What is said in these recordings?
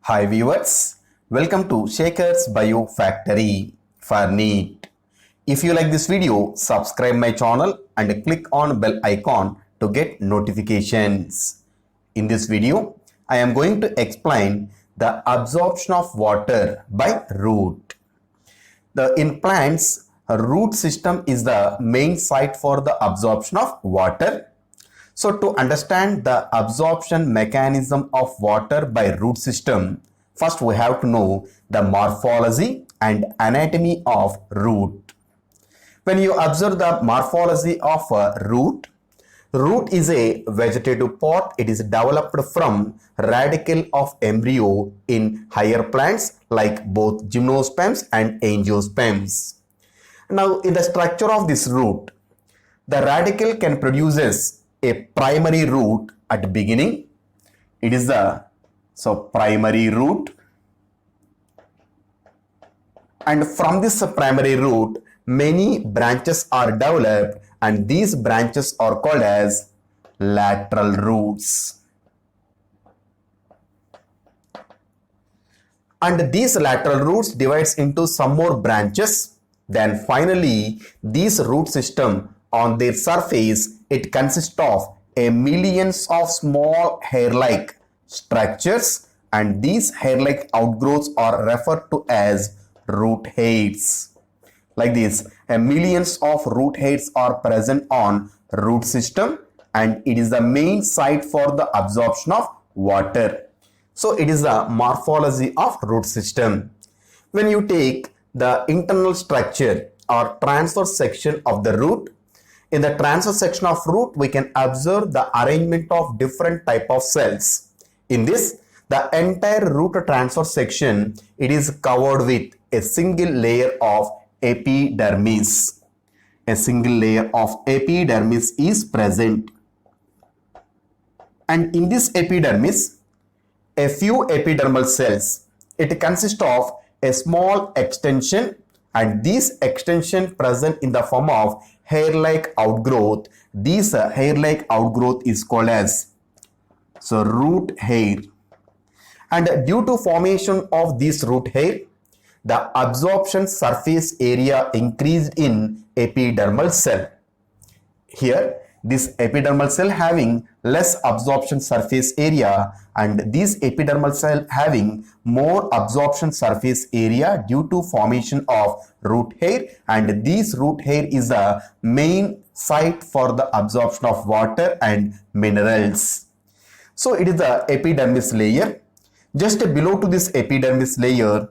Hi viewers, welcome to Shaker's Bio Factory for NEET. If you like this video, subscribe my channel and click on bell icon to get notifications. In this video, I am going to explain the absorption of water by root. In plants, a root system is the main site for the absorption of water. So to understand the absorption mechanism of water by root system, first we have to know the morphology and anatomy of root. When you observe the morphology of a root is a vegetative pot. It is developed from radicle of embryo in higher plants like both gymnosperms and angiosperms. Now in the structure of this root, the radicle can produces a primary root at beginning. It is the primary root, and from this primary root many branches are developed, and these branches are called as lateral roots. And these lateral roots divides into some more branches. Then finally this root system, on their surface, it consists of millions of small hair-like structures, and these hair-like outgrowths are referred to as root hairs. Like this, millions of root hairs are present on root system, and it is the main site for the absorption of water. So it is the morphology of root system. When you take the internal structure or transverse section of the root, in the transverse section of root, we can observe the arrangement of different type of cells. In this, the entire root transverse section, it is covered with a single layer of epidermis. A single layer of epidermis is present. And in this epidermis, a few epidermal cells, it consists of a small extension, and this extension present in the form of hair-like outgrowth. This hair-like outgrowth is called as root hair. And due to formation of this root hair, the absorption surface area increased in epidermal cell. Here, this epidermal cell having less absorption surface area, and this epidermal cell having more absorption surface area due to formation of root hair, and this root hair is the main site for the absorption of water and minerals. So it is the epidermis layer. Just below to this epidermis layer,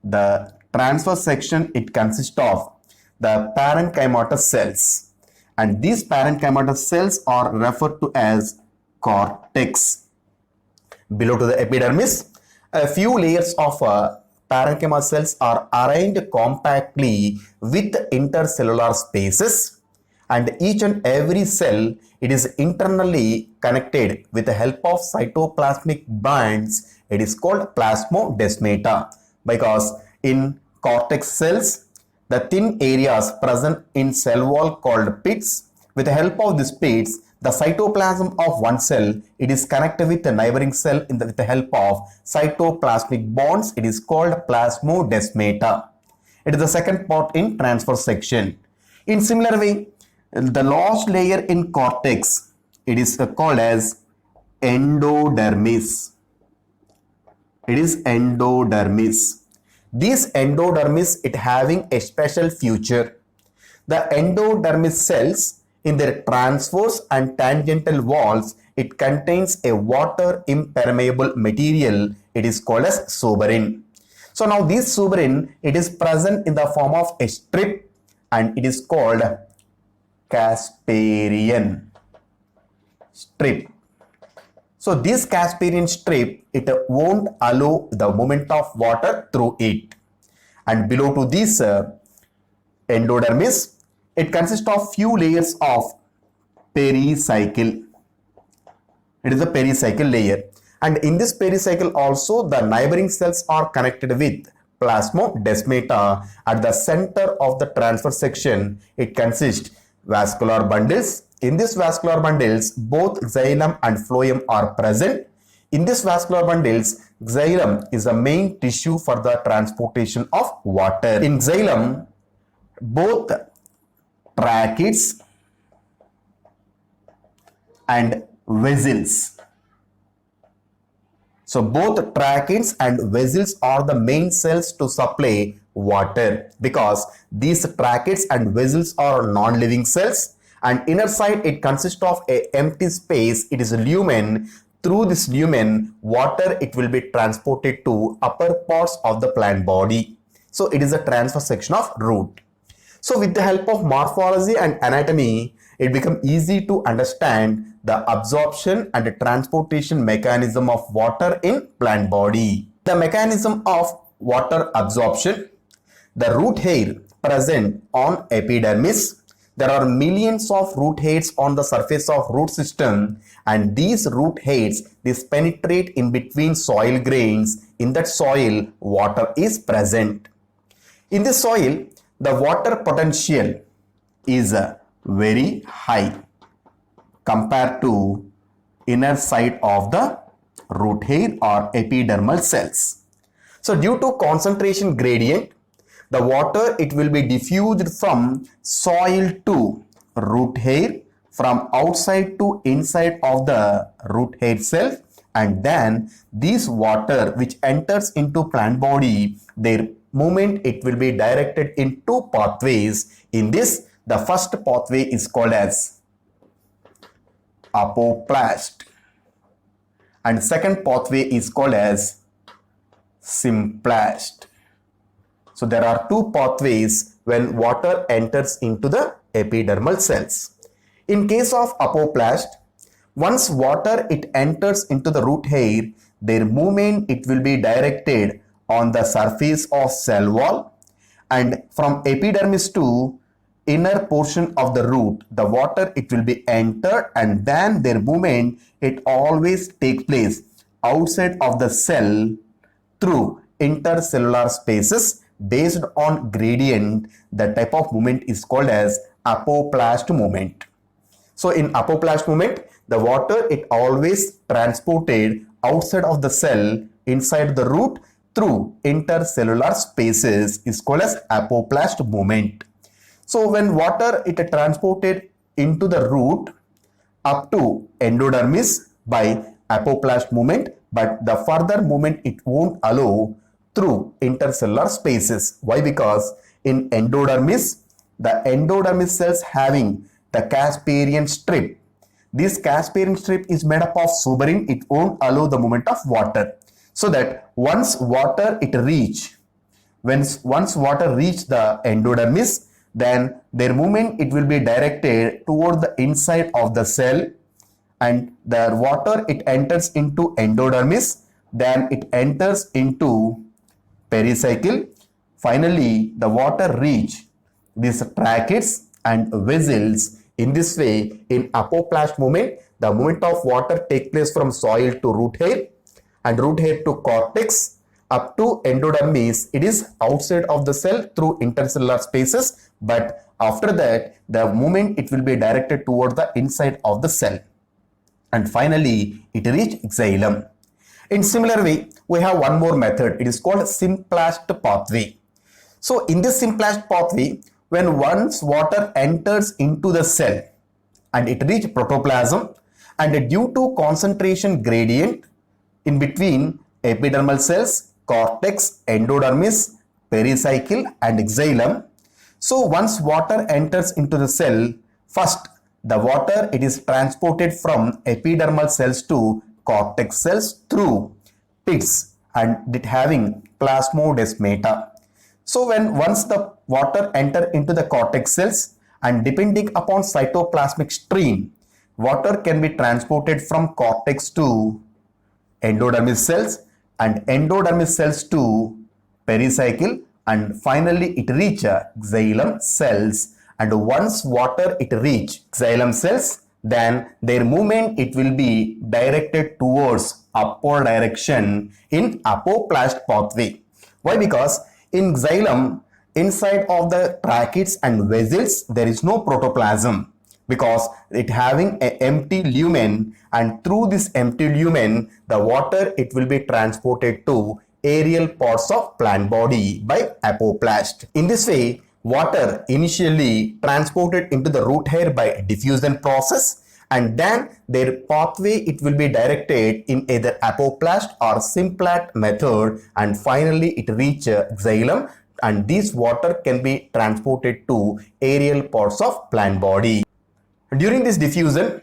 the transverse section, it consists of the parenchymatous cells, and these parenchymatous cells are referred to as cortex. Below to the epidermis, a few layers of parenchyma cells are arranged compactly with intercellular spaces, and each and every cell, it is internally connected with the help of cytoplasmic bands. It is called plasmodesmata, because in cortex cells, the thin areas present in cell wall called pits. With the help of these pits, the cytoplasm of one cell, it is connected with the neighboring cell with the help of cytoplasmic bonds. It is called plasmodesmata. It is the second part in transverse section. In similar way, the last layer in cortex, it is called as endodermis. It is endodermis. This endodermis, it having a special feature. The endodermis cells, in their transverse and tangential walls, it contains a water impermeable material. It is called as suberin. So now this suberin, it is present in the form of a strip, and it is called Casparian strip. So this Casparian strip, it won't allow the movement of water through it. And below to this endodermis, it consists of few layers of pericycle. It is a pericycle layer. And in this pericycle also, the neighboring cells are connected with plasmodesmata. At the center of the transverse section, it consists vascular bundles. In these vascular bundles, both xylem and phloem are present. In this vascular bundles, xylem is the main tissue for the transportation of water. In xylem, both tracheids and vessels. So both tracheids and vessels are the main cells to supply water, because these tracheids and vessels are non-living cells, and inner side it consists of a empty space. It is a lumen. Through this lumen, water it will be transported to upper parts of the plant body. So it is a transverse section of root. So with the help of morphology and anatomy, it becomes easy to understand the absorption and the transportation mechanism of water in plant body. The mechanism of water absorption. The root hair present on epidermis. There are millions of root hairs on the surface of root system, and these root hairs, these penetrate in between soil grains. In that soil, water is present. In this soil, the water potential is very high compared to inner side of the root hair or epidermal cells. So due to concentration gradient, the water it will be diffused from soil to root hair, from outside to inside of the root hair cell, and then this water which enters into plant body, their movement it will be directed in two pathways. In this, the first pathway is called as apoplast, and second pathway is called as symplast. So there are two pathways when water enters into the epidermal cells. In case of apoplast, once water it enters into the root hair, their movement it will be directed on the surface of cell wall, and from epidermis to inner portion of the root, the water it will be entered, and then their movement it always takes place outside of the cell through intercellular spaces. Based on gradient, the type of movement is called as apoplast movement. So in apoplast movement, the water it always transported outside of the cell inside the root through intercellular spaces is called as apoplast movement. So when water it transported into the root up to endodermis by apoplast movement, but the further movement it won't allow through intercellular spaces. Why? Because in endodermis, the endodermis cells having the Casparian strip. This Casparian strip is made up of suberin. It won't allow the movement of water. So that once water reach the endodermis, then their movement it will be directed toward the inside of the cell, and the water it enters into endodermis, then it enters into pericycle. Finally, the water reach these tracheids and vessels. In this way, in apoplast movement, the movement of water takes place from soil to root hair, and root hair to cortex up to endodermis. It is outside of the cell through intercellular spaces, but after that, the movement it will be directed toward the inside of the cell, and finally, it reach xylem. In similar way, we have one more method. It is called symplast pathway. So in this symplast pathway, when once water enters into the cell and it reaches protoplasm, and due to concentration gradient in between epidermal cells, cortex, endodermis, pericycle and xylem, so once water enters into the cell, first the water it is transported from epidermal cells to cortex cells through pits and it having plasmodesmata. So once the water enter into the cortex cells, and depending upon cytoplasmic stream, water can be transported from cortex to endodermis cells, and endodermis cells to pericycle, and finally it reach xylem cells. And once water it reach xylem cells, then their movement it will be directed towards upward direction in apoplast pathway. Why? Because in xylem, inside of the tracheids and vessels, there is no protoplasm. because it having an empty lumen, and through this empty lumen the water it will be transported to aerial parts of plant body by apoplast. In this way, water initially transported into the root hair by diffusion process, and then their pathway it will be directed in either apoplast or symplat method, and finally it reach xylem, and this water can be transported to aerial parts of plant body. During this diffusion,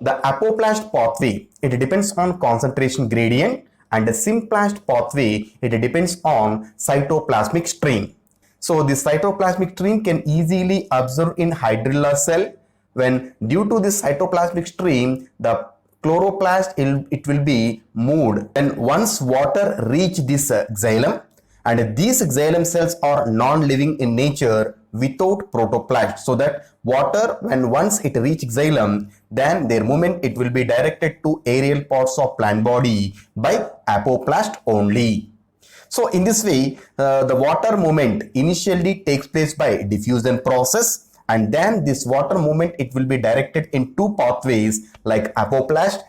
the apoplast pathway it depends on concentration gradient, and the symplast pathway it depends on cytoplasmic stream. So the cytoplasmic stream can easily absorb in hydrilla cell. When due to this cytoplasmic stream, the chloroplast it will be moved, and once water reach this xylem, and these xylem cells are non-living in nature without protoplast, so that water when once it reach xylem, then their movement it will be directed to aerial parts of plant body by apoplast only. So in this way, the water movement initially takes place by diffusion process, and then this water movement it will be directed in two pathways like apoplast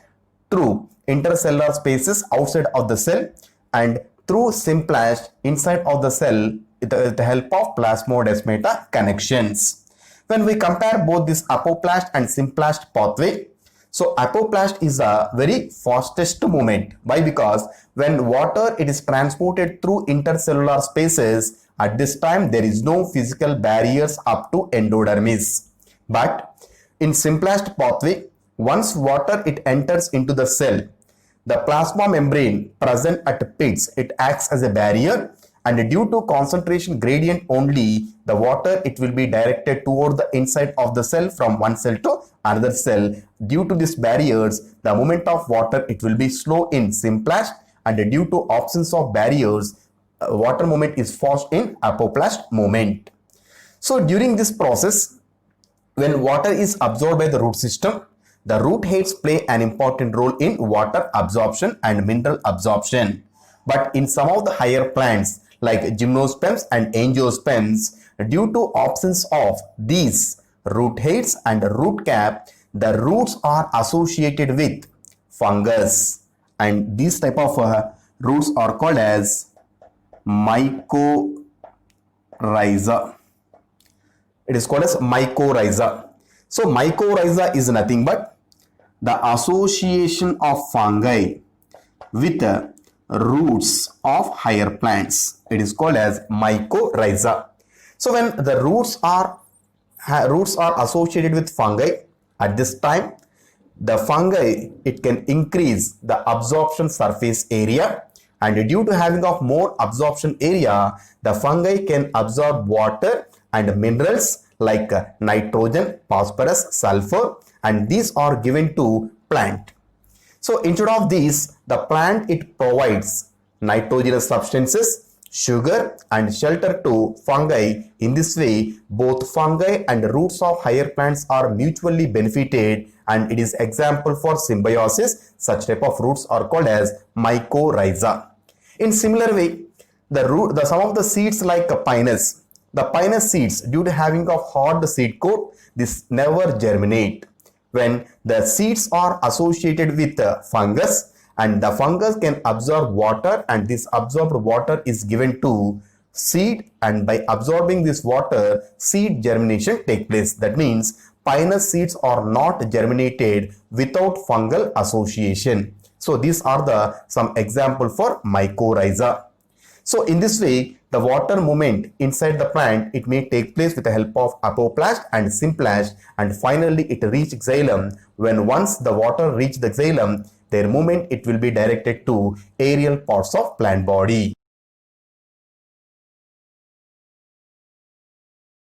through intercellular spaces outside of the cell, and through symplast inside of the cell with the help of plasmodesmata connections. When we compare both this apoplast and symplast pathway, so apoplast is a very fastest movement. Why? Because when water it is transported through intercellular spaces, at this time there is no physical barriers up to endodermis. But in symplast pathway, once water it enters into the cell, the plasma membrane present at pits it acts as a barrier, and due to concentration gradient only, the water it will be directed toward the inside of the cell from one cell to another cell. Due to these barriers, the movement of water it will be slow in symplast, and due to absence of barriers, water movement is fast in apoplast movement. So during this process, when water is absorbed by the root system, the root hairs play an important role in water absorption and mineral absorption. But in some of the higher plants like gymnosperms and angiosperms, due to absence of these root hairs and root cap, the roots are associated with fungus, and these type of roots are called as mycorrhiza. It is called as mycorrhiza. So mycorrhiza is nothing but the association of fungi with the roots of higher plants. It is called as mycorrhiza. So when the roots are associated with fungi, at this time the fungi it can increase the absorption surface area, and due to having of more absorption area, the fungi can absorb water and minerals like nitrogen, phosphorus, sulfur, and these are given to plant. So instead of these, the plant it provides nitrogenous substances, sugar and shelter to fungi. In this way, both fungi and roots of higher plants are mutually benefited, and it is example for symbiosis. Such type of roots are called as mycorrhiza. In similar way, some of the seeds like pinus, the pinus seeds, due to having a hard seed coat, this never germinate. When the seeds are associated with fungus, and the fungus can absorb water, and this absorbed water is given to seed, and by absorbing this water, seed germination take place. That means pinus seeds are not germinated without fungal association. So these are some example for mycorrhiza. So in this way, the water movement inside the plant it may take place with the help of apoplast and symplast, and finally it reach xylem. When once the water reach the xylem, their movement it will be directed to aerial parts of plant body.